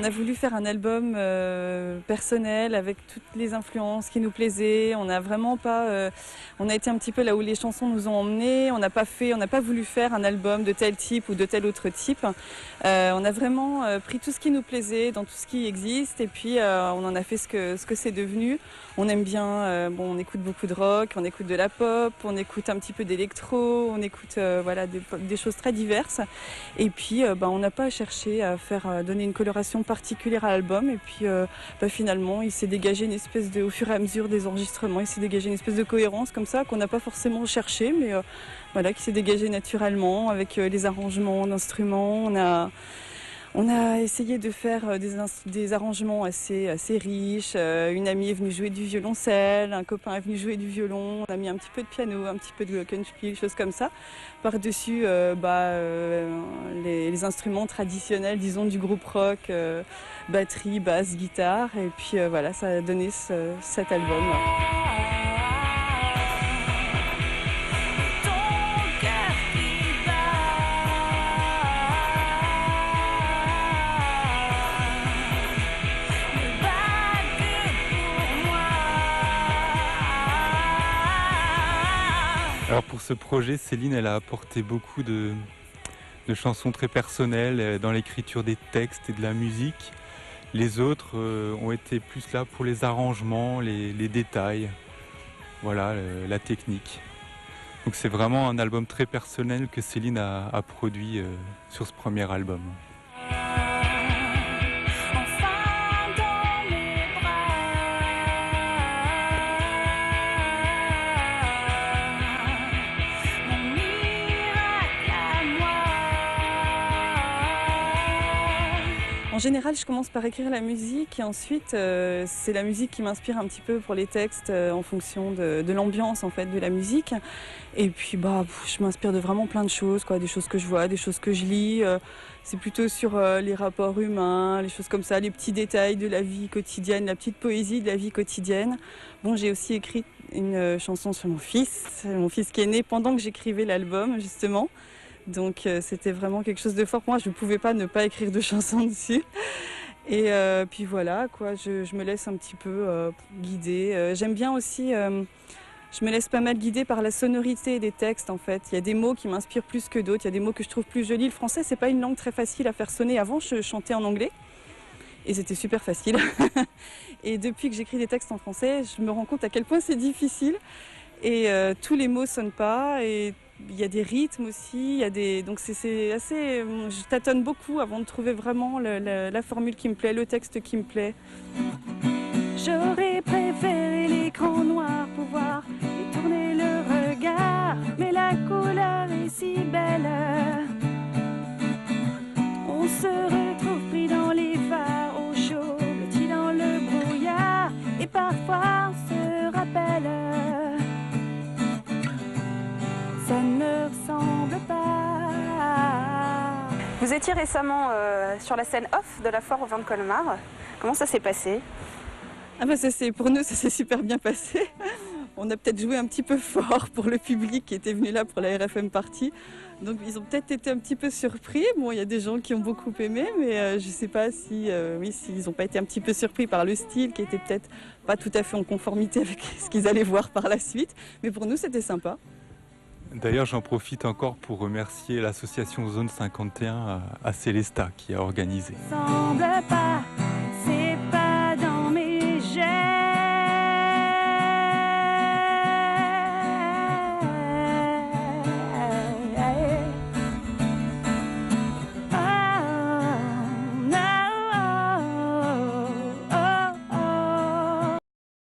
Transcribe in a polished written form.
a voulu faire un album personnel avec toutes les influences qui nous plaisaient. On a vraiment pas, on a été un petit peu là où les chansons nous ont emmenés. On n'a pas voulu faire un album de tel type ou de tel autre type. On a vraiment pris tout ce qui nous plaisait dans tout ce qui existe et puis on en a fait ce que c'est devenu. On aime bien, on écoute beaucoup de rock, on écoute de la pop, on écoute un petit peu d'électro, on écoute voilà des choses très diverses. Et puis on n'a pas cherché à donner une coloration particulière à l'album. Et puis finalement, il s'est dégagé une espèce au fur et à mesure des enregistrements, il s'est dégagé une espèce de cohérence comme ça qu'on n'a pas forcément cherché, mais voilà, qui s'est dégagé naturellement avec les arrangements d'instruments. On a essayé de faire des arrangements assez riches. Une amie est venue jouer du violoncelle, un copain est venu jouer du violon. On a mis un petit peu de piano, un petit peu de glockenspiel, choses comme ça. Par-dessus les instruments traditionnels, disons, du groupe rock, batterie, basse, guitare. Et puis voilà, ça a donné cet album. Alors pour ce projet, Céline, elle a apporté beaucoup de chansons très personnelles dans l'écriture des textes et de la musique. Les autres ont été plus là pour les arrangements, les détails, voilà, la technique. Donc c'est vraiment un album très personnel que Céline a produit sur ce premier album. En général, je commence par écrire la musique et ensuite, c'est la musique qui m'inspire un petit peu pour les textes en fonction de l'ambiance en fait de la musique. Et puis, je m'inspire de vraiment plein de choses, quoi, des choses que je vois, des choses que je lis. C'est plutôt sur les rapports humains, les choses comme ça, les petits détails de la vie quotidienne, la petite poésie de la vie quotidienne. Bon, j'ai aussi écrit une chanson sur mon fils qui est né pendant que j'écrivais l'album, justement. Donc c'était vraiment quelque chose de fort pour moi, je ne pouvais pas ne pas écrire de chansons dessus. Et puis voilà, quoi, je me laisse un petit peu guider. J'aime bien aussi, je me laisse pas mal guider par la sonorité des textes en fait. Il y a des mots qui m'inspirent plus que d'autres, il y a des mots que je trouve plus jolis. Le français, c'est pas une langue très facile à faire sonner. Avant, je chantais en anglais et c'était super facile. Et depuis que j'écris des textes en français, je me rends compte à quel point c'est difficile. Et tous les mots sonnent pas et il y a des rythmes aussi, donc c'est assez. Je tâtonne beaucoup avant de trouver vraiment la formule qui me plaît, le texte qui me plaît. J'aurais préféré l'écran noir, pouvoir détourner le regard, mais la couleur est si belle. On se retrouve pris dans les phares au chaud, blotti dans le brouillard, et parfois on se rappelle. Ça ne me ressemble pas. Vous étiez récemment sur la scène off de la foire au vin de Colmar. Comment ça s'est passé ? Pour nous, ça s'est super bien passé. On a peut-être joué un petit peu fort pour le public qui était venu là pour la RFM Party. Donc ils ont peut-être été un petit peu surpris. Bon, il y a des gens qui ont beaucoup aimé, mais je ne sais pas s'ils n'ont pas été un petit peu surpris par le style qui était peut-être pas tout à fait en conformité avec ce qu'ils allaient voir par la suite. Mais pour nous, c'était sympa. D'ailleurs, j'en profite encore pour remercier l'association Zone 51 à Célestat qui a organisé. Semble pas.